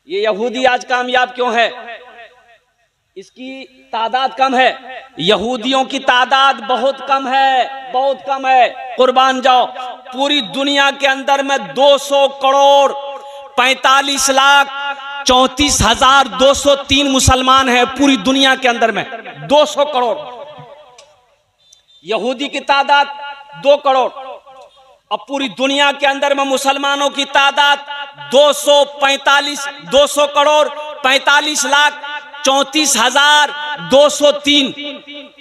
ये यहूदी आज कामयाब क्यों है? इसकी तादाद कम है, यहूदियों की तादाद बहुत कम है, बहुत कम है। कुर्बान जाओ, पूरी दुनिया के अंदर में 200 करोड़ 45 लाख 34,203 मुसलमान हैं पूरी दुनिया के अंदर में। 200 करोड़ यहूदी की तादाद 2 करोड़, अब पूरी दुनिया के अंदर में मुसलमानों की तादाद 200 करोड़ 45 लाख 34,203।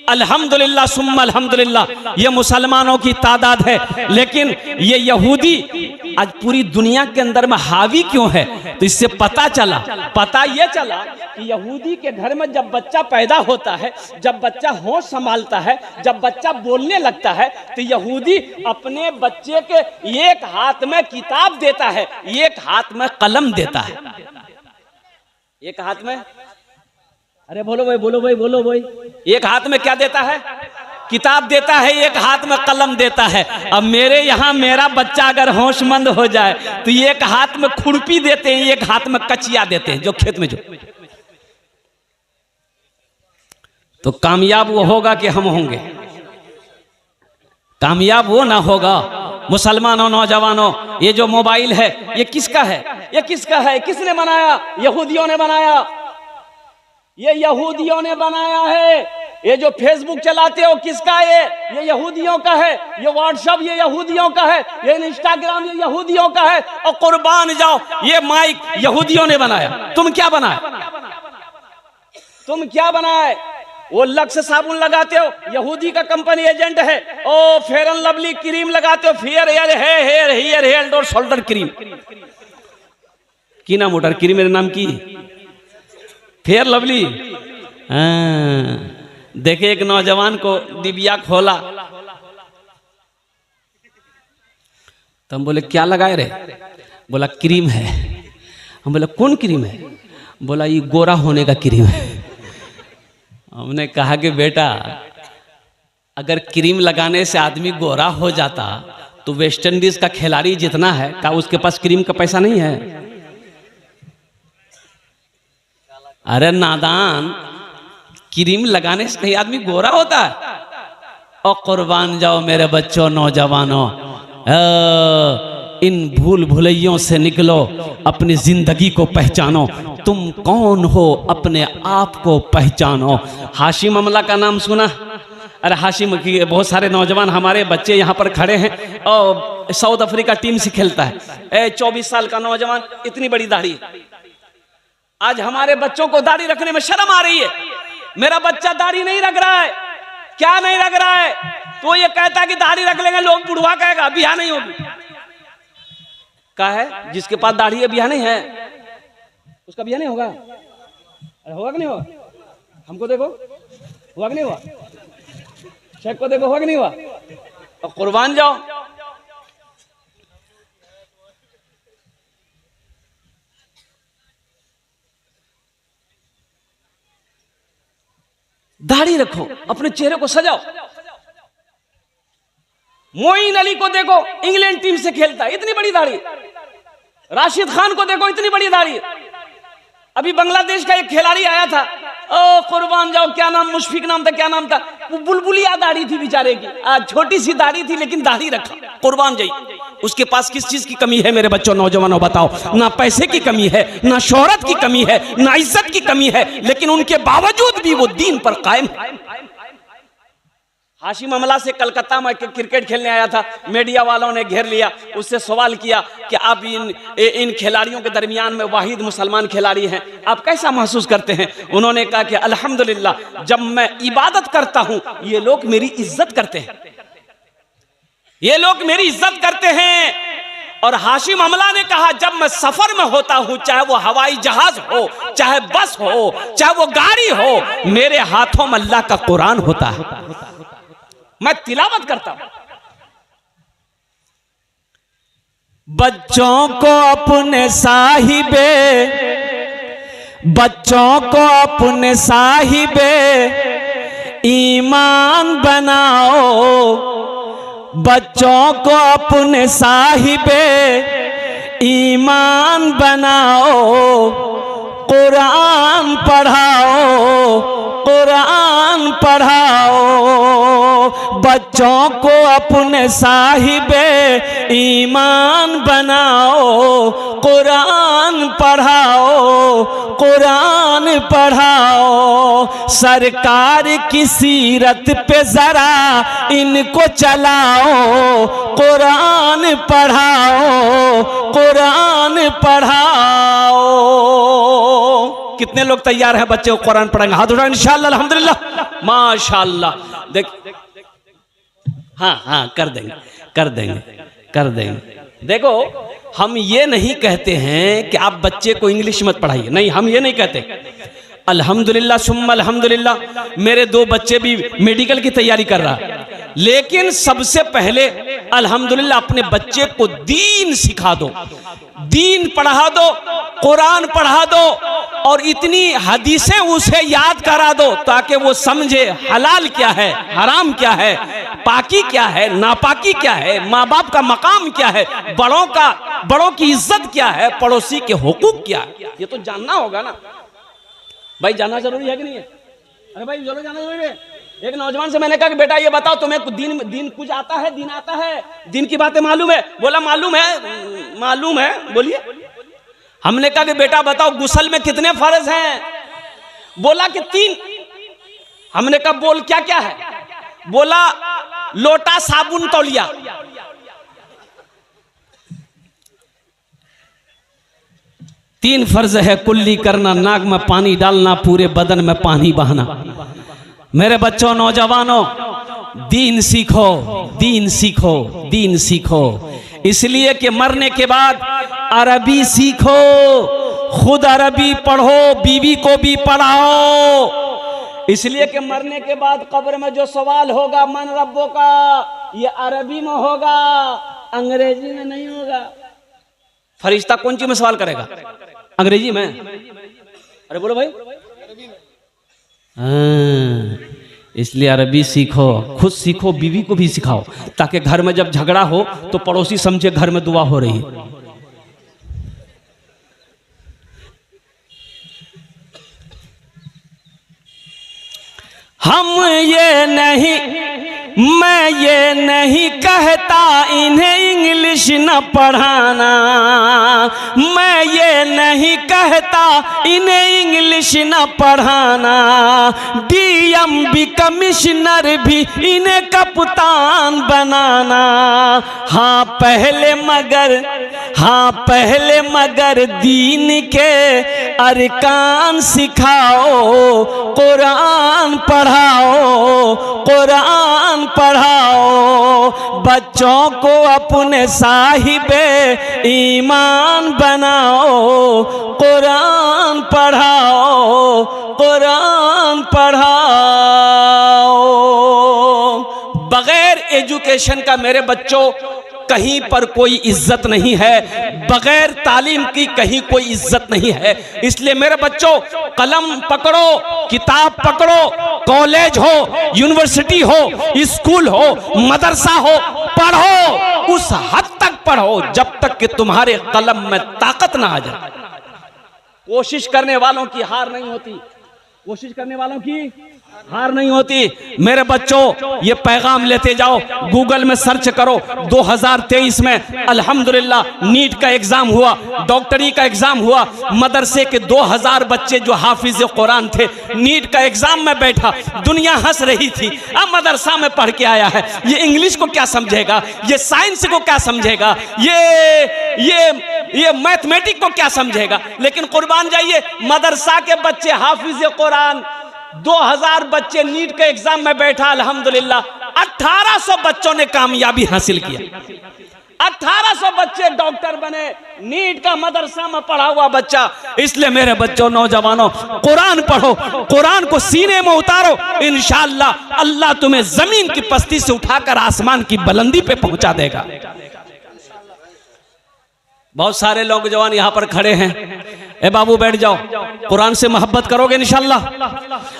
अल्हम्दुलिल्लाह सुम्मा अल्हम्दुलिल्लाह, ये मुसलमानों की तादाद है। लेकिन ये यहूदी आज पूरी दुनिया के अंदर में हावी क्यों है? तो इससे पता ये चला कि यहूदी के घर में जब बच्चा पैदा होता है, जब बच्चा होश संभालता है, जब बच्चा बोलने लगता है, तो यहूदी अपने बच्चे के एक हाथ में किताब देता है, एक हाथ में कलम देता है। एक हाथ में, अरे बोलो भाई, बोलो भाई, बोलो भाई। एक हाथ में क्या देता है? किताब देता है, एक हाथ में कलम देता है। अब मेरे यहाँ मेरा बच्चा अगर होशमंद हो जाए तो एक हाथ में खुरपी देते हैं, एक हाथ में कचिया देते हैं, जो खेत में जो। तो कामयाब वो होगा कि हम होंगे? कामयाब वो ना होगा। मुसलमानों, नौजवानों, ये जो मोबाइल है ये किसका है? ये किसका है? किसने बनाया? यहूदियों ने बनाया। ये यहूदियों ने बनाया है। ये जो फेसबुक चलाते हो किसका है? ये यहूदियों का है। ये व्हाट्सएप ये यहूदियों का है। ये इंस्टाग्राम ये यहूदियों का है। और कुर्बान जाओ, ये माइक यहूदियों ने बनाया। तुम क्या बनाए? तुम क्या बनाए? वो लक्स साबुन लगाते हो, यहूदी का कंपनी एजेंट है। ओ फेयर एंड लवली क्रीम लगाते हो, फेयर हेयर और शोल्डर क्रीम की ना मोटर क्रीम मेरे नाम की फेयर लवली। देखे एक नौजवान को डिबिया खोला तो हम बोले क्या लगाए रे? बोला क्रीम है। हम बोले कौन क्रीम है? बोला ये गोरा होने का क्रीम है। हमने कहा कि बेटा अगर क्रीम लगाने से आदमी गोरा हो जाता तो वेस्ट इंडीज का खिलाड़ी जितना है क्या उसके पास क्रीम का पैसा नहीं है? अरे नादान, क्रीम लगाने से नहीं आदमी गोरा होता है। और कुर्बान जाओ मेरे बच्चों, नौजवानों, इन भूल भुलैयों से निकलो, अपनी जिंदगी को पहचानो। तुम कौन हो अपने आप को पहचानो। हाशिम अमला का नाम सुना? अरे हाशिम की बहुत सारे नौजवान हमारे बच्चे यहाँ पर खड़े हैं और साउथ अफ्रीका टीम से खेलता है। 24 साल का नौजवान, इतनी बड़ी दाढ़ी। आज हमारे बच्चों को दाढ़ी रखने में शर्म आ रही है। मेरा बच्चा दाढ़ी नहीं रख रहा है। क्या नहीं रख रहा है? तो ये कहता है कि दाढ़ी रख लेंगे लोग बुढ़वा कहेगा, बियाह नहीं होगी। क्या है? जिसके पास दाढ़ी है बियाह नहीं है, उसका बियाह नहीं होगा। अरे होगा कि नहीं होगा? हमको देखो, हुआ कि नहीं हुआ? शेख को देखो, हुआ कि नहीं हुआ? और कुर्बान जाओ, दाढ़ी रखो, अपने चेहरे को सजाओ। मोइन अली को देखो, इंग्लैंड टीम से खेलता है, इतनी बड़ी दाढ़ी। राशिद खान को देखो, इतनी बड़ी दाढ़ी। अभी बांग्लादेश का एक खिलाड़ी आया था, ओ कुर्बान जाओ, क्या नाम, मुशफिक नाम था, क्या नाम था, वो बुलबुलिया दाढ़ी थी बेचारे की। छोटी सी दाढ़ी थी लेकिन दाढ़ी रखा। कुर्बान जाई, उसके पास किस चीज की कमी है मेरे बच्चों, नौजवानों? बताओ। ना पैसे की कमी है, ना शोहरत की कमी है, ना इज्जत की कमी है, लेकिन उनके बावजूद भी वो दीन पर कायम है। हाशिम अमला से कलकत्ता में क्रिकेट खेलने आया था, मीडिया वालों ने घेर लिया, उससे सवाल किया कि आप इन खिलाड़ियों के दरमियान में वाहिद मुसलमान खिलाड़ी हैं, आप कैसा महसूस करते हैं? उन्होंने कहा कि अल्हम्दुलिल्लाह, जब मैं इबादत करता हूं ये लोग मेरी इज्जत करते हैं, ये लोग मेरी इज्जत करते हैं। और हाशिम अमला ने कहा जब मैं सफर में होता हूं, चाहे वो हवाई जहाज हो, चाहे बस हो, चाहे वो गाड़ी हो, मेरे हाथों में अल्लाह का कुरान होता है, मैं तिलावत करता हूं। बच्चों को अपने साहिबे, बच्चों को अपने साहिबे ईमान बनाओ, बच्चों को अपने साहिबे ईमान बनाओ। कुरान पढ़ाओ, कुरान पढ़ाओ, बच्चों को अपने साहिबे ईमान बनाओ, कुरान पढ़ाओ, कुरान पढ़ाओ, सरकार की सीरत पे जरा इनको चलाओ, कुरान पढ़ाओ, कुरान पढ़ाओ। कितने लोग तैयार हैं बच्चे को कुरान पढ़ाएंगे? हाथ उठाओ इंशाअल्लाह, अल्हम्दुलिल्लाह, माशाअल्लाह। देख, हाँ हाँ कर देंगे, कर देंगे, कर देंगे। देखो, हम ये नहीं कहते हैं कि आप बच्चे को इंग्लिश मत पढ़ाइए, नहीं, हम ये नहीं कहते। अल्हम्दुलिल्लाह सुम्मा अल्हम्दुलिल्लाह, मेरे 2 बच्चे भी मेडिकल की तैयारी कर रहा है, लेकिन सबसे पहले अल्हम्दुलिल्लाह अपने बच्चे को दीन सिखा दो, दीन पढ़ा दो, कुरान पढ़ा दो, और इतनी हदीसें उसे याद करा दो ताकि वो समझे हलाल क्या है, हराम क्या है, पाकी क्या है, नापाकी क्या है, माँ बाप का मकाम क्या है, बड़ों की इज्जत क्या है, पड़ोसी के हुकूक क्या है, ये तो जानना होगा ना भाई। जानना जरूरी है कि नहीं है? अरे भाई जरूर जानना जरूरी है। एक नौजवान से मैंने कहा कि बेटा ये बताओ तुम्हें दीन कुछ आता है, दीन आता है, दीन की बातें मालूम है? बोला मालूम है, मालूम है। बोलिए। हमने कहा कि बेटा बताओ गुस्ल में कितने फर्ज हैं? बोला कि 3। हमने कहा बोल क्या क्या है? बोला लोटा, साबुन, तौलिया। तीन फर्ज है कुल्ली करना, नाक में पानी डालना, पूरे बदन में पानी बहाना। मेरे बच्चों, नौजवानों, दीन सीखो, दीन सीखो, दीन सीखो, इसलिए कि मरने के बाद अरबी सीखो, खुद अरबी पढ़ो, बीवी को भी पढ़ाओ, इसलिए कि मरने के बाद कब्र में जो सवाल होगा मन रब्बों का, ये अरबी में होगा, अंग्रेजी में नहीं होगा। फरिश्ता कौन सी में सवाल करेगा? अंग्रेजी में। अरे बोलो भाई। इसलिए अरबी सीखो, खुद सीखो, बीवी को भी सिखाओ, ताकि घर में जब झगड़ा हो तो पड़ोसी समझे घर में दुआ हो रही है। हम ये नहीं, मैं ये नहीं कहता इन्हें इंग्लिश न पढ़ाना, मैं ये नहीं कहता इन्हें इंग्लिश न पढ़ाना, डीएम कमिश्नर भी इन्हें कप्तान बनाना। हाँ पहले मगर दीन के अरकान सिखाओ, कुरान पढ़ाओ, कुरान पढ़ाओ, बच्चों को अपने साहिबे ईमान बनाओ, कुरान पढ़ाओ, कुरान पढ़ाओ। बगैर एजुकेशन का मेरे बच्चों कहीं पर कोई इज्जत नहीं है, बगैर तालीम की कहीं कोई इज्जत नहीं है। इसलिए मेरे बच्चों, कलम पकड़ो, किताब पकड़ो, कॉलेज हो, यूनिवर्सिटी हो, स्कूल हो, मदरसा हो, पढ़ो, उस हद तक पढ़ो जब तक कि तुम्हारे कलम में ताकत ना आ जाए। कोशिश करने वालों की हार नहीं होती, कोशिश करने वालों की हार नहीं होती। मेरे बच्चों, ये पैगाम लेते जाओ, गूगल में सर्च करो। 2023 में अल्हम्दुलिल्लाह नीट का एग्जाम हुआ, डॉक्टरी का एग्जाम हुआ, मदरसे के 2000 बच्चे जो हाफिज कुरान थे, नीट का एग्जाम में बैठा, दुनिया हंस रही थी। अब मदरसा में पढ़ के आया है, ये इंग्लिश को क्या समझेगा, ये साइंस को क्या समझेगा, ये मैथमेटिक को क्या समझेगा। लेकिन कुर्बान जाइए, मदरसा के बच्चे हाफिज कुरान, 2000 बच्चे नीट के एग्जाम में बैठा, अल्हम्दुलिल्लाह 1800 बच्चों ने कामयाबी हासिल किया, 1800 बच्चे डॉक्टर बने, नीट का मदरसा में पढ़ा हुआ बच्चा। इसलिए मेरे बच्चों, नौजवानों, कुरान पढ़ो, कुरान को सीने में उतारो, इंशाअल्लाह अल्लाह तुम्हें जमीन की पस्ती से उठाकर आसमान की बुलंदी पे पहुंचा देगा। बहुत सारे लोग जवान यहां पर खड़े हैं, ए बाबू बैठ जाओ, कुरान से मोहब्बत करोगे इंशाल्लाह?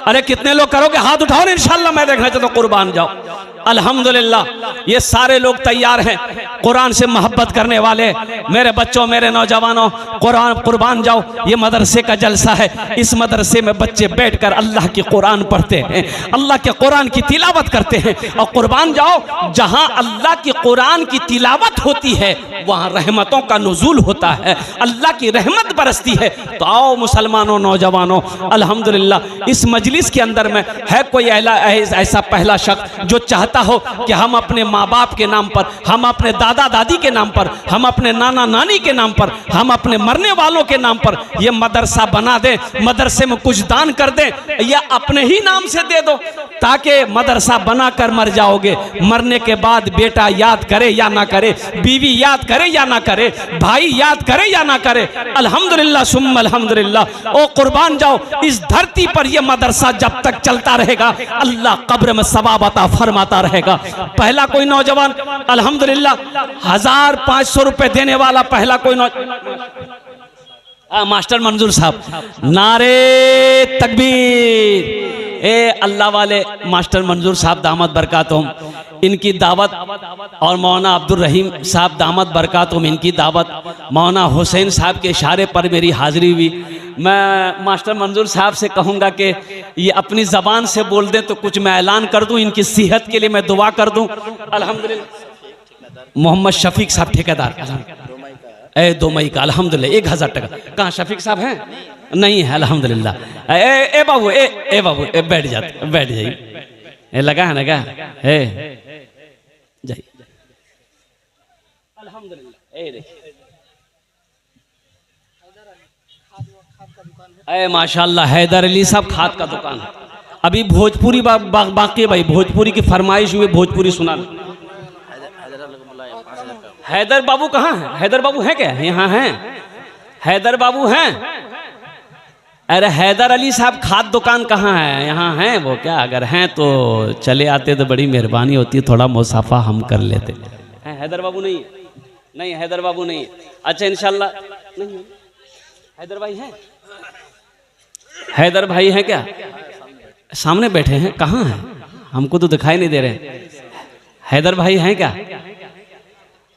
अरे कितने लोग करोगे? हाथ उठाओ इंशाल्लाह, मैं देखना चाहता हूं, कुर्बान जाओ। अल्हम्दुलिल्लाह ये सारे लोग तैयार हैं। कुरान से मोहब्बत करने वाले मेरे बच्चों, मेरे नौजवानों, कुरान कुर्बान जाओ, ये मदरसे का जलसा है। इस मदरसे में बच्चे बैठकर अल्लाह की कुरान पढ़ते हैं, अल्लाह के कुरान की तिलावत करते हैं। और कुर्बान जाओ, जहां अल्लाह की कुरान की तिलावत होती है वहां रहमतों का नुज़ूल होता है, अल्लाह की रहमत बरसती है। तो आओ मुसलमानों, नौजवानों, अल्हम्दुलिल्लाह इस मजलिस के अंदर में है कोई ऐसा पहला शख्स जो चाहता हो कि हम अपने माँ बाप के नाम पर, हम अपने दादा दादी के नाम पर, हम अपने नाना नानी के नाम पर, हम अपने मरने वालों के नाम पर ये मदरसा बना दें, मदरसे में कुछ दान कर दें या अपने ही नाम से दे दो, ताकि मदरसा बनाकर मर जाओगे, मरने के बाद बेटा याद करे या ना करे, बीवी याद करे या ना करे, भाई याद करे या ना करे, अल्हम्दुलिल्लाह सुम्मा अल्हम्दुलिल्लाह। ओ कुर्बान जाओ, इस धरती पर यह मदरसा जब तक चलता रहेगा अल्लाह कब्र में सवाब अता फरमाता रहेगा। पहला कोई नौजवान अल्हम्दुलिल्लाह 1500 रुपए देने वाला पहला कोई मास्टर मंजूर साहब, नारे तकबीर। ए अल्लाह वाले मास्टर मंजूर साहब दामद बरकातुम, इनकी दावत, और मौलाना अब्दुल रहीम साहब दामद बरकातुम, इनकी दावत, मौलाना हुसैन साहब के इशारे पर मेरी हाजिरी हुई। मैं मास्टर मंजूर साहब से कहूँगा कि ये अपनी ज़बान से बोल दें तो कुछ मैं ऐलान कर दूँ, इनकी सेहत के लिए मैं दुआ कर दूँ। अल्हम्दुलिल्लाह मोहम्मद शफीक साहब ठेकेदार, ए 2 मई का अल्हम्दुलिल्लाह 1000 टका। कहाँ शफीक साहब हैं? नहीं है अल्हम्दुलिल्लाह। ए बाबू, ए बाबू, बैठ जाइए, ए लगा है ना क्या? जाइए अल्हम्दुलिल्लाह। ए देखिए, ए माशाल्लाह हैदर अली साहब खाद का दुकान है। अभी भोजपुरी बाकी भाई, भोजपुरी की फरमाइश हुई, भोजपुरी सुना। हैदर बाबू कहाँ है? हैदर बाबू है क्या? यहाँ हैं हैदर बाबू हैं? अरे हैदर अली साहब खाद दुकान कहाँ है? यहाँ हैं वो क्या? अगर हैं तो चले आते तो बड़ी मेहरबानी होती, थोड़ा मुसाफा हम कर लेते। हैं हैदर बाबू? नहीं है, नहीं हैदर बाबू नहीं है। अच्छा इंशाल्लाह नहीं है। हैदर भाई हैं? हैदर भाई हैं क्या? सामने बैठे हैं, कहाँ हैं? हमको तो दिखाई नहीं दे रहे। हैदर भाई हैं क्या?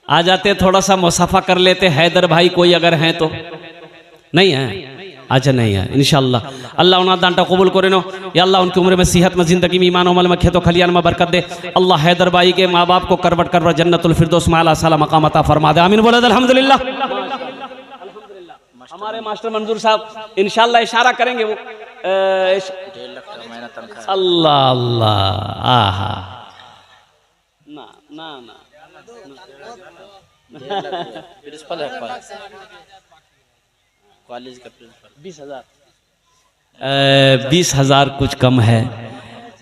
आ जाते, थोड़ा सा मुसाफा कर लेते। हैदर भाई कोई अगर हैं तो? नहीं है। अच्छा नहीं है। इंशाअल्लाह अल्लाह उन्हें दांटा कबूल करे नो, या अल्लाह उनकी उम्र में सेहत में, जिंदगी में, ईमान अमल में, खेतों खलियान में बरकत दे। अल्लाह हैदर भाई के माँ बाप को करवट करवट जन्नतुल फिरदौस में आला साला मकाम अता फरमा दे। आमीन बोले अल्हम्दुलिल्लाह। हमारे मास्टर मंजूर साहब इंशाअल्लाह इशारा करेंगे, वो 1.5 लाख महीना तनख्वाह। अल्लाह अल्लाह, आहा ना ना ना, प्रिंसिपल है कॉलेज का प्रिंसिपल। 20,000 कुछ कम है।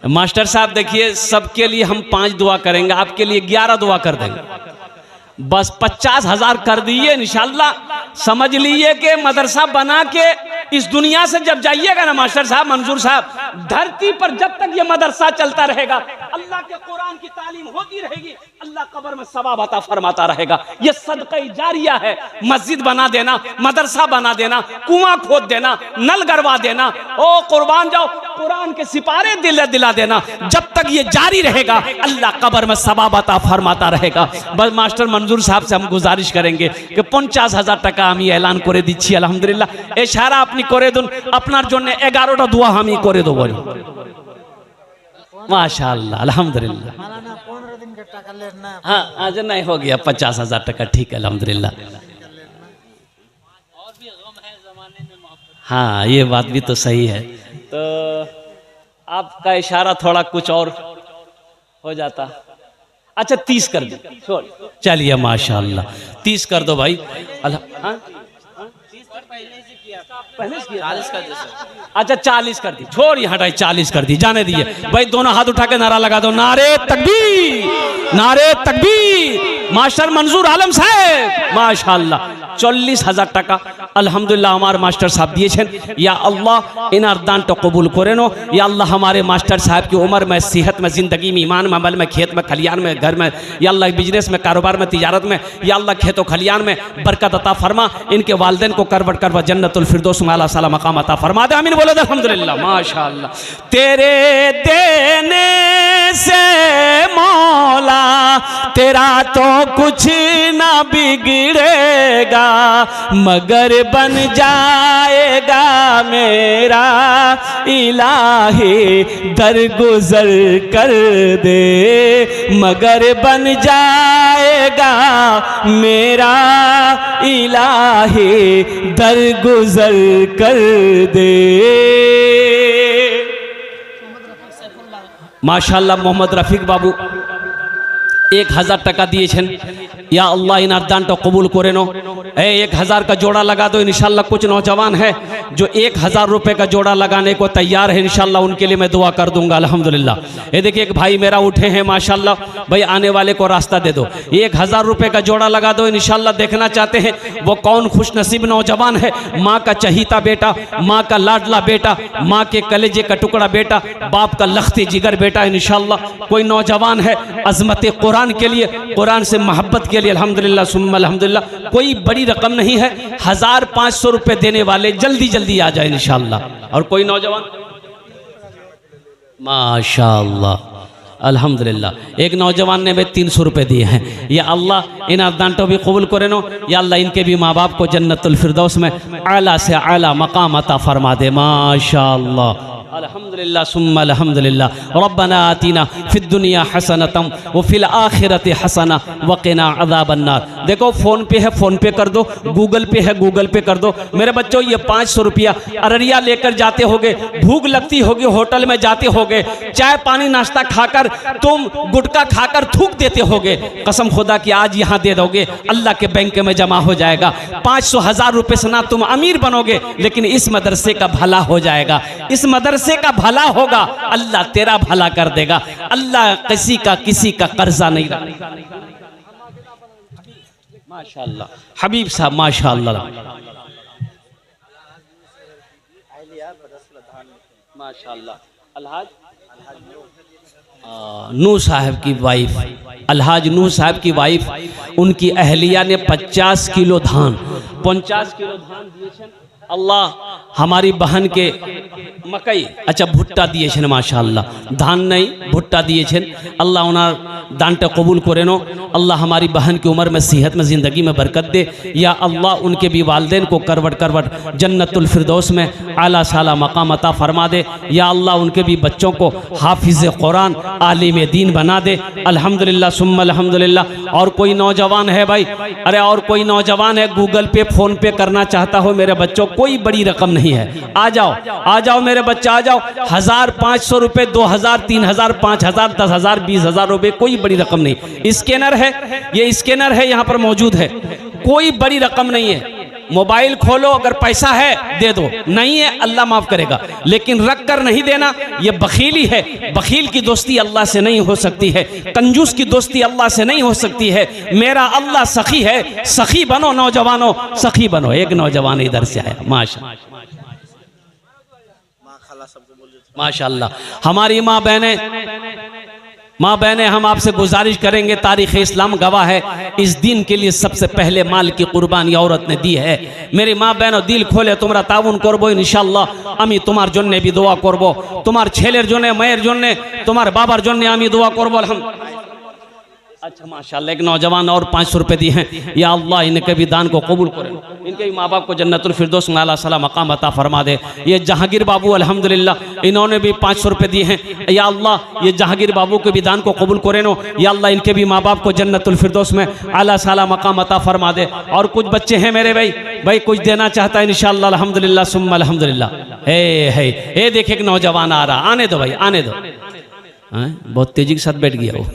मास्टर साहब देखिए, सबके लिए हम 5 दुआ करेंगे, आपके लिए 11 दुआ कर देंगे। बस 50,000 कर दिए इंशाल्लाह। समझ लीजिए कि मदरसा बना के इस दुनिया से जब जाइएगा ना मास्टर साहब, मंजूर साहब, धरती पर जब तक ये मदरसा चलता रहेगा, अल्लाह के कुरान की तालीम होती रहेगी, अल्लाह कब्र में सवाब अता फरमाता रहेगा। ये सदका जारिया है। मस्जिद बना देना, मदरसा बना देना, कुआं खोद देना, नल गड़वा देना, ओ कुर्बान जाओ, कुरान के सिपारे दिला देना, जब तक ये जारी रहेगा अल्लाह कब्र में सवाब अता फरमाता रहेगा। बस मास्टर मंजूर साहब से हम गुजारिश करेंगे कि 50,000 টাকা আমি এলান করে দিচ্ছি আলহামদুলিল্লাহ। ইশারা আপনি করে দিন, আপনার জন্য 11টা দোয়া আমি করে দেব। माशाअल्लाह अल्हम्दुलिल्लाह। हाँ आज नहीं हो गया 50,000 टका, ठीक है अल्हम्दुलिल्लाह। हाँ ये बात भी तो सही है। तो आपका इशारा थोड़ा कुछ और हो जाता। अच्छा 30 कर दो, छोड़ चलिए माशाअल्लाह 30 कर दो भाई। हाँ पहले से किया 40 कर दी। अच्छा 40 कर दी, छोड़ यहाँ 40 कर दी, जाने दिए भाई। दोनों हाथ उठा के नारा लगा दो, नारे तकबीर, नारे तकबीर। मास्टर मंजूर आलम साहब माशाअल्लाह 40,000 টাকা अल्हम्दुलिल्लाह हमारे मास्टर साहब दिए। या अल्लाह इनार दान तो कबूल करे नो। या अल्लाह हमारे मास्टर साहब की उम्र में, सेहत में, ज़िंदगी में, ईमान में, अमल में, खेत में, खलियान में, घर में, या अल्लाह बिजनेस में, कारोबार में, तिजारत में, या अल्लाह खेतों खलियान में बरकत अता फरमा। इनके वालिदैन को करवट करवट जन्नतुल फिरदौस में आला साला मकाम अता फरमा दे। आमीन बोले अल्हम्दुलिल्लाह। माशाअल्लाह तेरे देने से मौला तेरा तो कुछ ना बिगड़ेगा, मगर बन जाएगा मेरा इलाही दरगुजर कर दे, मगर बन जाएगा मेरा इलाही दरगुजर कर दे। माशाल्लाह मोहम्मद रफीक बाबू 1000 টাকা দিয়েছেন। या अल्लाह इन दान तो कबूल करे नो। 1000 का जोड़ा लगा दो। इंशाल्लाह कुछ नौजवान है जो 1000 रुपये का जोड़ा लगाने को तैयार है। इंशाल्लाह उनके लिए मैं दुआ कर दूंगा अल्हम्दुलिल्लाह। ये देखिए एक भाई मेरा उठे हैं माशाल्लाह, भाई आने वाले को रास्ता दे दो। 1000 रुपये का जोड़ा लगा दो। इंशाल्लाह देखना चाहते हैं वो कौन खुशनसीब नौजवान है, माँ का चहीता बेटा, माँ का लाडला बेटा, माँ के कलेजे का टुकड़ा बेटा, बाप का लख्ती जिगर बेटा। इंशाल्लाह कोई नौजवान है अजमत कुरान के लिए, कुरान से मोहब्बत के लिए, अल्हम्दुलिल्लाह सुम्मा अल्हम्दुलिल्लाह। कोई बड़ी रकम नहीं है, 1500 रुपये देने वाले जल्दी जल्दी आ जाए इंशाल्लाह। और कोई नौजवान माशाल्लाह अल्हम्दुलिल्लाह। एक नौजवान ने वे 300 रुपये दिए हैं। या अल्लाह इन दानों भी कबूल करे नो। या अल्लाह इनके भी माँ बाप को जन्नतुल फिरदौस में आला से आला मकाम अता फरमा दे। माशाल्लाह अल्हम्दुलिल्लाह सुम्मा अल्हम्दुलिल्लाह। रब्बना आतीना फिद दुनिया हसनतम व फिल आखिरति हसना व क़िना अज़ाबन नार। देखो फ़ोन पे है, फ़ोन पे कर दो, गूगल पे है, गूगल पे कर दो। मेरे बच्चों ये 500 रुपया अररिया लेकर जाते होगे, भूख लगती होगी, होटल में जाते होगे, चाय पानी नाश्ता खाकर तुम गुटखा खाकर थूक देते होगे, कसम खुदा कि आज यहाँ दे दोगे, अल्लाह के बैंक में जमा हो जाएगा। 500,000 रुपये से ना तुम अमीर बनोगे, लेकिन इस मदरसे का भला हो जाएगा, इस मदरसे का भला होगा, अल्लाह तेरा भला कर देगा। अल्लाह किसी का कर्जा नहीं रखता। माशाअल्लाह हबीब साहब माशाअल्लाह माशाअल्लाह। अलहाज नू साहब की वाइफ, अलहाज नू साहब की वाइफ, उनकी अहलिया ने 50 किलो धान 50 किलो धान दिए। अल्लाह हमारी बहन के मकई अच्छा भुट्टा दिए माशाअल्लाह, धान नहीं भुट्टा दिए। अल्लाह उनार दानटा कबूल करे नो। अल्लाह हमारी बहन की उम्र में सेहत में ज़िंदगी में बरकत दे। या अल्लाह उनके भी वालदेन को करवट करवट जन्नतुल फिरदौस में आला साला मकाम अता फरमा दे। या अल्लाह उनके भी बच्चों को हाफिज़ कुरान आलिम दीन बना दे। अल्हम्दुलिल्लाह सुम्मा अल्हम्दुलिल्लाह। और कोई नौजवान है भाई, अरे और कोई नौजवान है गूगल पे फ़ोन पे करना चाहता हो, मेरे बच्चों कोई बड़ी रकम नहीं है, आ जाओ मेरे बच्चे आ जाओ। 1500 रुपये, 2000, 3000, 5000, 10,000, 20,000 रुपये, कोई बड़ी रकम नहीं। स्कैनर है, ये स्कैनर है यहाँ पर मौजूद है, कोई बड़ी रकम नहीं है। मोबाइल खोलो, अगर पैसा है दे दो, नहीं है अल्लाह माफ़ करेगा, लेकिन रख कर नहीं देना, ये बखीली है। बखील की दोस्ती अल्लाह से नहीं हो सकती है, कंजूस की दोस्ती अल्लाह से नहीं हो सकती है। मेरा अल्लाह सखी है, सखी बनो नौजवानों, सखी बनो। एक नौजवान इधर से आया माशाअल्लाह। हमारी माँ बहनें हम आपसे गुजारिश करेंगे, तारीख़ इस्लाम गवाह है, इस दिन के लिए सबसे पहले माल की कुर्बानी औरत ने दी है। मेरी माँ बहनों दिल खोले तुम्हारा ताउन करबो इंशाल्लाह। आमी तुम्हार जन्ने भी दुआ करबो, तुम्हार छेलेर जन्ने, माয়ের जन्ने, तुम्हार बाबार जन्ने आमी दुआ करबो। अल्हम्दुलिल्लाह। अच्छा माशाल्लाह। एक नौजवान और 500 रुपये दिए हैं। या अल्लाह इनके भी दान को कबूल करे, इनके भी माँ बाप को जन्नतुल फिरदौस में आला साला मकाम अता फरमा दे। ये जहांगीर बाबू अल्हम्दुलिल्लाह इन्होंने भी 500 रुपये दिए हैं। या अल्लाह ये जहांगीर बाबू के भी दान को कबूल करे नो। या अल्लाह इनके भी माँ बाप को जन्नतुल फिरदौस में आला साला मकाम अता फरमा दे। और कुछ बच्चे हैं मेरे भाई कुछ देना चाहता है इंशाअल्लाह अल्हम्दुलिल्लाह सुम्मा अल्हम्दुलिल्लाह। हे देखे एक नौजवान आ रहा, आने दो भाई आने दो। बहुत तेजी के साथ बैठ गया वो।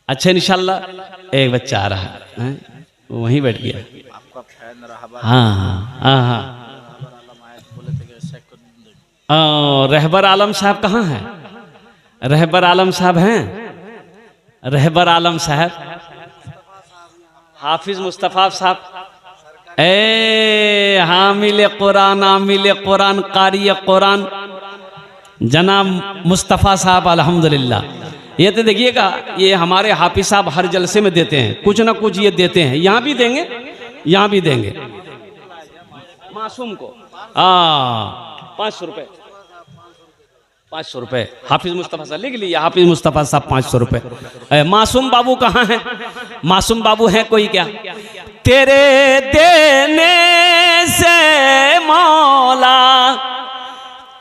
अच्छा इंशाल्लाह एक बच्चा आ रहा है, वहीं बैठ गया। हाँ रहबर आलम साहब कहाँ हैं? रहबर आलम साहब हैं? रहबर आलम साहब, हाफिज मुस्तफ़ा साहब, हामिल कुरान कारी कुरान जनाब मुस्तफ़ा साहब अल्हम्दुलिल्लाह। ये तो देखिएगा, ये हमारे हाफिज साहब हर जलसे में देते हैं, कुछ ना कुछ ये देते हैं। यहाँ भी देंगे, यहाँ भी देंगे मासूम को 500 रुपये। 500 रुपये हाफिज मुस्तफ़ा साहब लिख लिया, हाफिज मुस्तफ़ा साहब 500 रुपये। मासूम बाबू कहाँ हैं? मासूम बाबू हैं कोई क्या? तेरे देने से मौला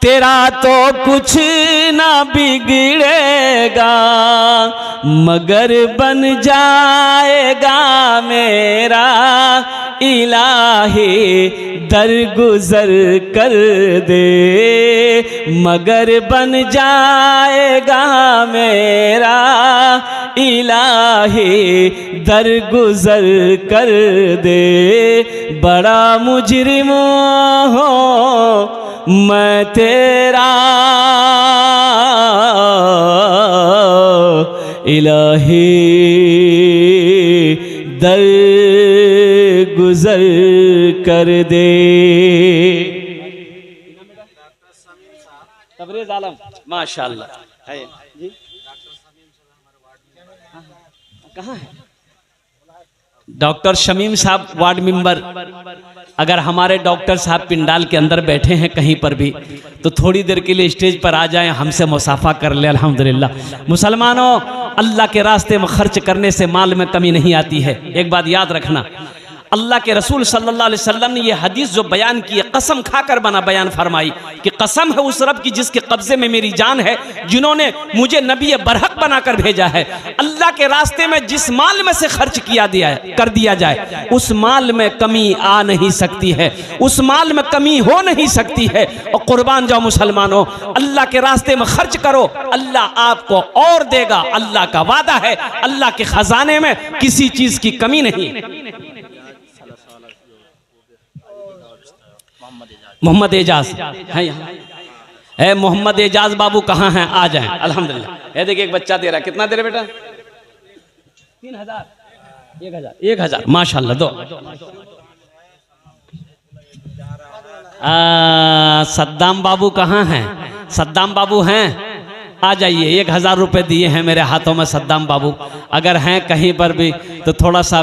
तेरा तो कुछ ना बिगड़ेगा, मगर बन जाएगा मेरा इलाही दरगुजर कर दे, मगर बन जाएगा मेरा इलाही दरगुजर कर दे। बड़ा मुजरिम हो मैं तेरा इलाही दर गुजर कर दे। तबरेज आलम माशाअल्लाह है जी। कहाँ है डॉक्टर शमीम साहब वार्ड मेंबर? अगर हमारे डॉक्टर साहब पिंडाल के अंदर बैठे हैं कहीं पर भी तो थोड़ी देर के लिए स्टेज पर आ जाएं, हमसे मुसाफा कर ले। अल्हम्दुलिल्लाह। मुसलमानों, अल्लाह के रास्ते में खर्च करने से माल में कमी नहीं आती है। एक बात याद रखना, अल्लाह के रसूल सल्लल्लाहु अलैहि वसल्लम ने ये हदीस जो बयान की है, कसम खाकर बना बयान फरमाई कि कसम है उस रब की जिसके कब्जे में मेरी जान है, जिन्होंने मुझे नबी बरहक बनाकर भेजा है। अल्लाह के रास्ते में जिस माल में से खर्च कर दिया जाए उस माल में कमी आ नहीं सकती है, उस माल में कमी हो नहीं सकती है। और कुर्बान जाओ मुसलमानों, अल्लाह के रास्ते में खर्च करो, अल्लाह आपको और देगा। अल्लाह का वादा है, अल्लाह के खजाने में किसी चीज की कमी नहीं। मोहम्मद एजाज है यहाँ है? मोहम्मद एजाज बाबू कहाँ हैं? आ जाएं। अल्हम्दुलिल्लाह। ये देखिए एक बच्चा दे रहा है। कितना दे रहे बेटा? 3000 1000 माशाल्लाह। दो सद्दाम बाबू कहाँ हैं? सद्दाम बाबू हैं? आ जाइए। 1000 रुपये दिए हैं मेरे हाथों में सद्दाम बाबू। अगर हैं कहीं पर भी तो थोड़ा सा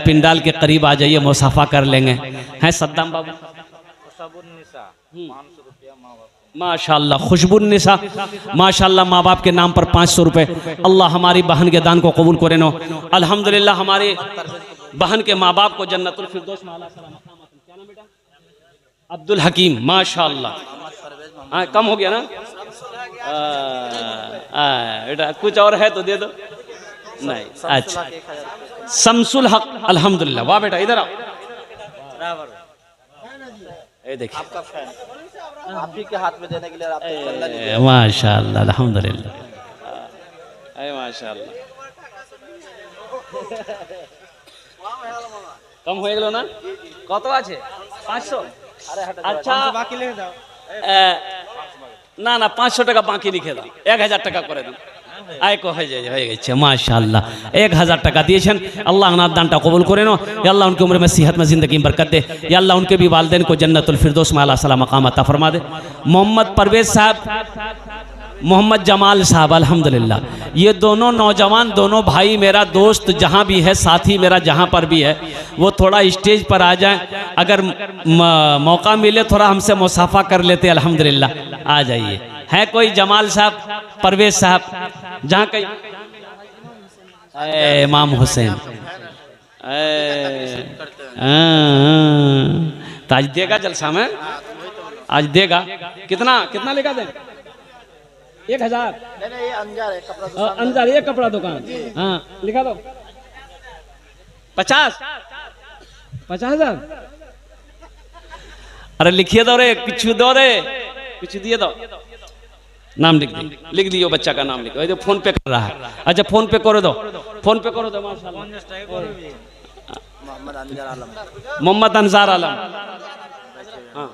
पिंडाल के करीब आ जाइए, मुसाफा कर लेंगे। हैं सद्दाम बाबू? माशाल्लाह। खुशबुन्निसा माशाल्लाह, माँ बाप के नाम पर 500 रुपये। अल्लाह हमारी बहन के दान को कबूल करे नो। अल्हम्दुलिल्लाह। हमारी बहन के माँ बाप को जन्नतुल फिरदौस में आला सलामत। क्या नाम बेटा? अब्दुल हकीम माशाल्लाह। कम हो गया ना बेटा? कुछ और है तो दे दो। नहीं, अच्छा। शमसुल हक अल्हम्दुलिल्लाह। वाह बेटा, इधर आओ। ये देखिए आपका फैन आप ही के हाथ में देने के लिए माशाअल्लाह अल्हम्दुलिल्लाह। माशाअल्लाह। कम हो गलो ना? कत আছে? 500। अच्छा ना ना 500 টাকা বাকি লিখে দাও, 1000 টাকা করে দাও। আয় কো হয়ে গেছে माशाअल्लाह। 1000 টাকা দিয়েছেন। अल्लाह अनाथ दानटा कबूल करे नो। या अल्लाह उनकी उम्र में सेहत में ज़िंदगी में बरकत दे। या अल्लाह उनके भी वालिदैन को जन्नतुल फिरदौस में आला सलाम मकाम अता फरमा दे। मोहम्मद परवेज साहब, मोहम्मद जमाल साहब अल्हम्दुलिल्लाह। ये दोनों नौजवान, दोनों भाई, मेरा दोस्त जहाँ भी है, साथी मेरा जहाँ पर भी है, वो थोड़ा स्टेज पर आ जाए। अगर मौका मिले थोड़ा हमसे मुसाफा कर लेते अल्हम्दुलिल्लाह। आ जाइए। है कोई जमाल साहब, परवेज साहब, जहाँ कहीं इमाम हुसैन तो आज देगा जलसा में? आज देगा। कितना कितना लेगा दें? 1000। ये अंजार है कपड़ा दुकान। अंजार ये कपड़ा दुकान। हाँ लिखा दो। 50,000। अरे लिखिए दो रे, कुछ दो रे, कुछ दिए दो। नाम लिख दियो, बच्चा का नाम लिखो। ये फोन पे कर रहा है। अच्छा फोन पे करो दो, फोन पे करो दो। माशाल्लाह। मोहम्मद अंजार आलम। हाँ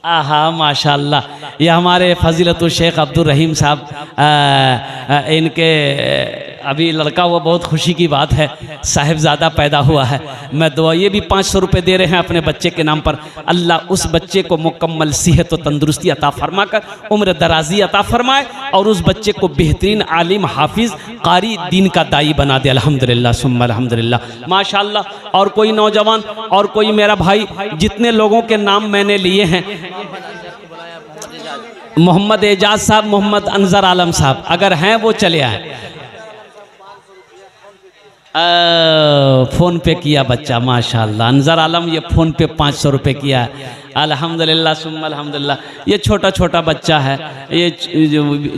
आहा माशाल्लाह। ये हमारे फजीलतुल शेख अब्दुल रहीम साहब, इनके अभी लड़का हुआ, बहुत खुशी की बात है, साहिबजादा पैदा हुआ है। मैं दुआ, ये भी 500 रुपये दे रहे हैं अपने बच्चे के नाम पर। अल्लाह उस बच्चे को मुकम्मल सेहत व तंदुरुस्ती अता फरमा कर उम्र दराजी अता फरमाए और उस बच्चे को बेहतरीन आलिम, हाफिज, कारी, दीन का दाई बना दे। अल्हम्दुलिल्लाह सुम्मा अल्हम्दुलिल्लाह माशाल्लाह। और कोई नौजवान और कोई मेरा भाई, जितने लोगों के नाम मैंने लिए हैं मोहम्मद एजाज साहब, मोहम्मद अनजर आलम साहब, अगर हैं वो चले आए। फ़ोन पे किया बच्चा, माशाल्लाह। अनजर आलम ये फ़ोन पे 500 रुपये किया है। अल्हम्दुलिल्लाह सुम्मा अल्हम्दुलिल्लाह। ये छोटा छोटा बच्चा है, ये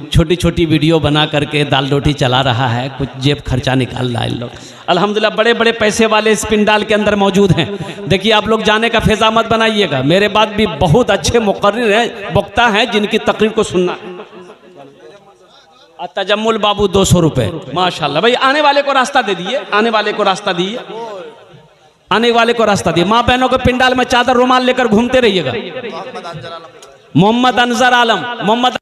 छोटी छोटी वीडियो बना करके दाल रोटी चला रहा है, कुछ जेब खर्चा निकाल रहा है इन लोग। अल्हम्दुलिल्लाह बड़े बड़े पैसे वाले इस पिंडाल के अंदर मौजूद हैं। देखिए आप लोग जाने का फैज़ा मत बनाइएगा, मेरे बाद भी बहुत अच्छे मुक़र्रिर हैं, वक्ता हैं, जिनकी तकरीर को सुनना। तजम्मुल बाबू 200 रुपये, माशाल्लाह। भाई आने वाले को रास्ता दे दिए, आने वाले को रास्ता दिए, आने वाले को रास्ता दिए। माँ बहनों के पिंडाल में चादर रुमाल लेकर घूमते रहिएगा। मोहम्मद अनजर आलम, मोहम्मद